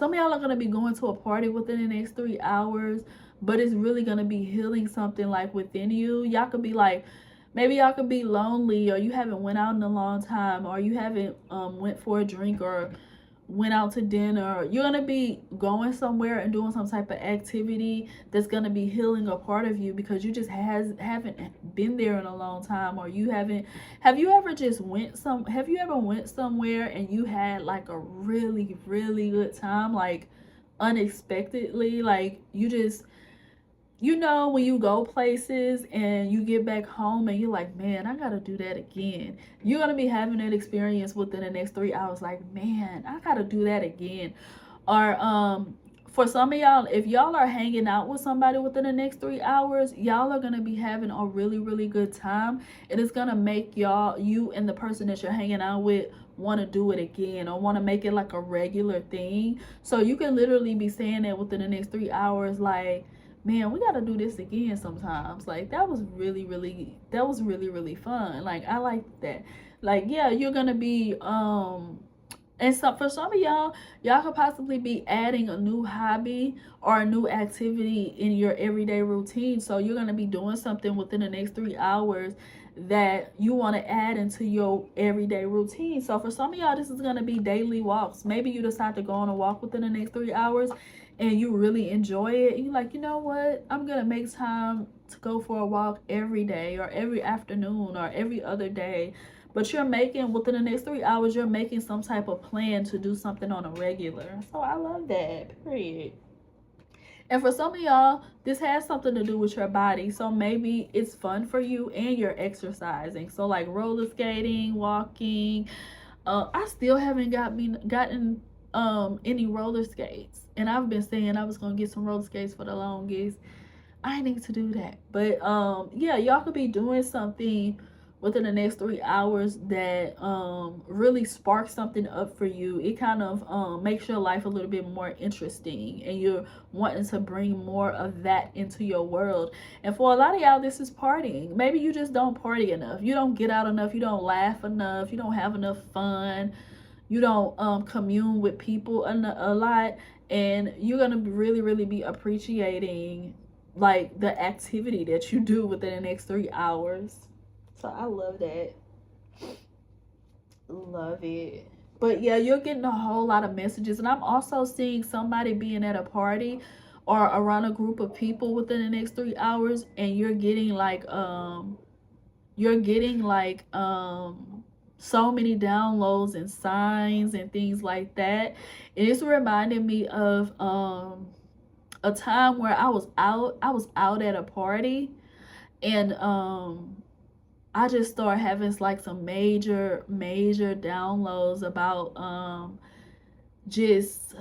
S2: are going to be going to a party within the next 3 hours, but it's really going to be healing something like within you. Y'all could be like, maybe y'all could be lonely, or you haven't went out in a long time, or you haven't went for a drink or went out to dinner. You're going to be going somewhere and doing some type of activity that's going to be healing a part of you, because you just haven't been there in a long time, or you haven't. Have you ever went somewhere and you had like a really, really good time, like unexpectedly? Like you just, you know, when you go places and you get back home and you're like, man, I gotta do that again. You're gonna be having that experience within the next 3 hours, like, man, I gotta do that again. Or for some of y'all, if y'all are hanging out with somebody within the next 3 hours, y'all are gonna be having a really, really good time. It is gonna make you and the person that you're hanging out with want to do it again, or want to make it like a regular thing. So you can literally be saying that within the next 3 hours, like, man, we gotta do this again sometimes. Like that was really, really fun. Like I like that. Like, yeah, you're gonna be and so for some of y'all could possibly be adding a new hobby or a new activity in your everyday routine. So you're gonna be doing something within the next 3 hours that you want to add into your everyday routine. So for some of y'all, this is going to be daily walks. Maybe you decide to go on a walk within the next 3 hours and you really enjoy it. You're like, you know what? I'm going to make time to go for a walk every day, or every afternoon, or every other day. But you're making, within the next 3 hours, you're making some type of plan to do something on a regular. So I love that, period. And for some of y'all, this has something to do with your body. So maybe it's fun for you and you're exercising. So like roller skating, walking. I still haven't gotten any roller skates. And I've been saying I was going to get some roller skates for the longest. I need to do that. But yeah, y'all could be doing something within the next 3 hours that really sparks something up for you. It kind of makes your life a little bit more interesting, and you're wanting to bring more of that into your world. And for a lot of y'all, this is partying. Maybe you just don't party enough. You don't get out enough. You don't laugh enough. You don't have enough fun. You don't commune with people a lot. And you're going to really be appreciating like the activity that you do within the next 3 hours. So I love that. Love it. But yeah, you're getting a whole lot of messages. And I'm also seeing somebody being at a party or around a group of people within the next 3 hours, and you're getting like so many downloads and signs and things like that. And it's reminding me of a time where I was out at a party, And I just started having like some major downloads about just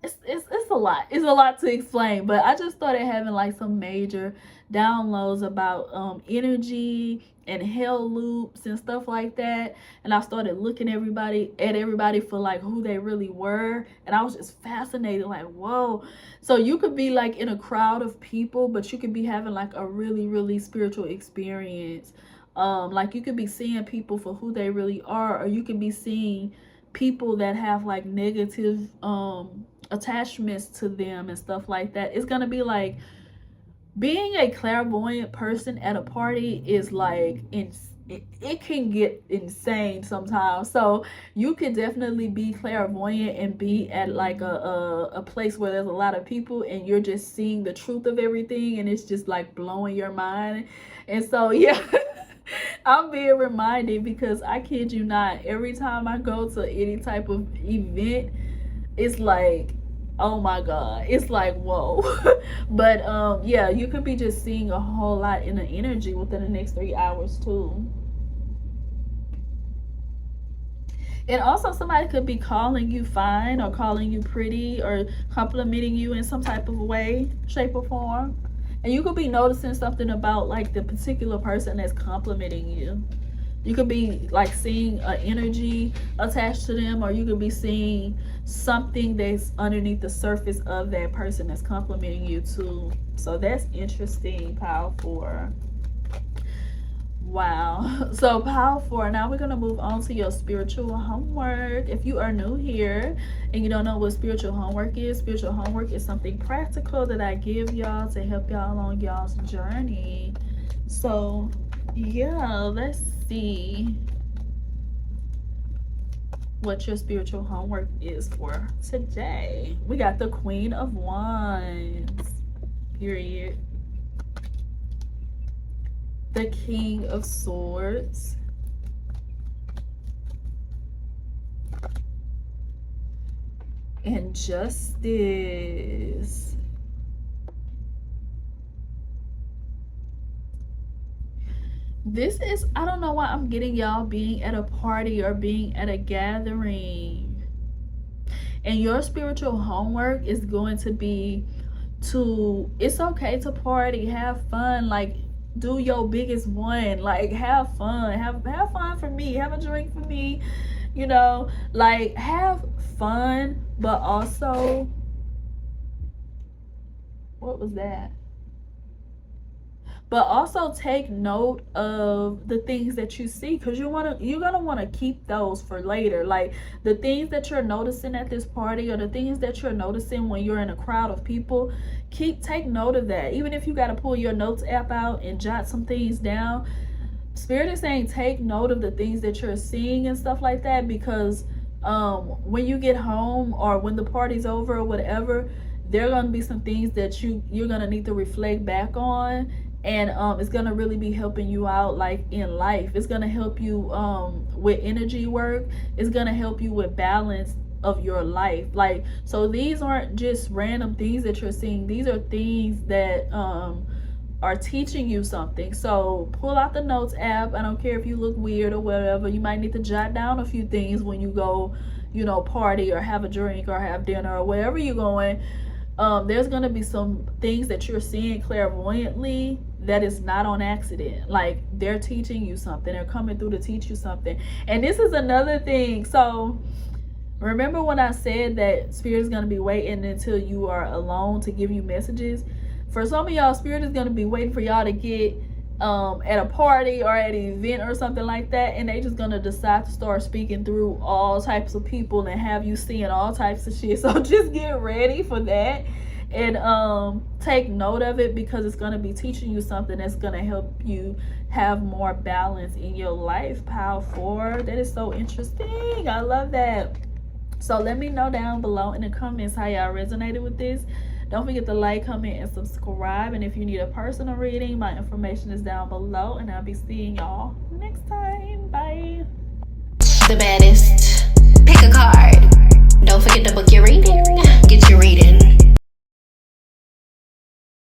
S2: it's a lot. It's a lot to explain, but I just started having like some major downloads about energy and hell loops and stuff like that. And I started looking at everybody for like who they really were, and I was just fascinated, like, whoa. So you could be like in a crowd of people, but you could be having like a really spiritual experience. Like you could be seeing people for who they really are, or you could be seeing people that have like negative attachments to them and stuff like that. It's gonna be like being a clairvoyant person at a party is like it can get insane sometimes. So you can definitely be clairvoyant and be at like a place where there's a lot of people and you're just seeing the truth of everything, and it's just like blowing your mind. And so yeah, I'm being reminded, because I kid you not, every time I go to any type of event, it's like, oh my god, it's like, whoa. But yeah, you could be just seeing a whole lot in the energy within the next 3 hours too. And also somebody could be calling you fine, or calling you pretty, or complimenting you in some type of way, shape, or form. And you could be noticing something about like the particular person that's complimenting you. You could be like seeing an energy attached to them, or you could be seeing something that's underneath the surface of that person that's complimenting you too. So that's interesting, pile 4. Wow. So pile 4, now we're going to move on to your spiritual homework. If you are new here and you don't know what spiritual homework is something practical that I give y'all to help y'all along y'all's journey. So yeah, let's see what your spiritual homework is for today. We got the Queen of Wands, period. The King of Swords, and Justice. This is, I don't know why I'm getting y'all being at a party or being at a gathering. And your spiritual homework is going to be to, it's okay to party, have fun, like do your biggest one, like have fun, have fun for me, have a drink for me, you know, like have fun, but also, what was that? But also take note of the things that you see, because you're gonna want to keep those for later. Like the things that you're noticing at this party, or the things that you're noticing when you're in a crowd of people, take note of that. Even if you got to pull your notes app out and jot some things down, Spirit is saying take note of the things that you're seeing and stuff like that, because when you get home or when the party's over or whatever, there are going to be some things that you're going to need to reflect back on. And it's gonna really be helping you out, like in life. It's gonna help you with energy work. It's gonna help you with balance of your life. Like, so these aren't just random things that you're seeing. These are things that are teaching you something. So pull out the notes app. I don't care if you look weird or whatever. You might need to jot down a few things when you go, you know, party or have a drink or have dinner or wherever you're going. There's gonna be some things that you're seeing clairvoyantly that is not on accident. Like they're teaching you something, they're coming through to teach you something. And this is another thing. So remember when I said that Spirit is gonna be waiting until you are alone to give you messages? For some of y'all, Spirit is gonna be waiting for y'all to get at a party or at an event or something like that, and they just gonna decide to start speaking through all types of people and have you seeing all types of shit. So just get ready for that, and take note of it, because it's gonna be teaching you something that's gonna help you have more balance in your life. Pile 4, that is so interesting. I love that. So let me know down below in the comments how y'all resonated with this. Don't forget to like, comment, and subscribe. And if you need a personal reading, my information is down below. And I'll be seeing y'all next time. Bye.
S1: The baddest.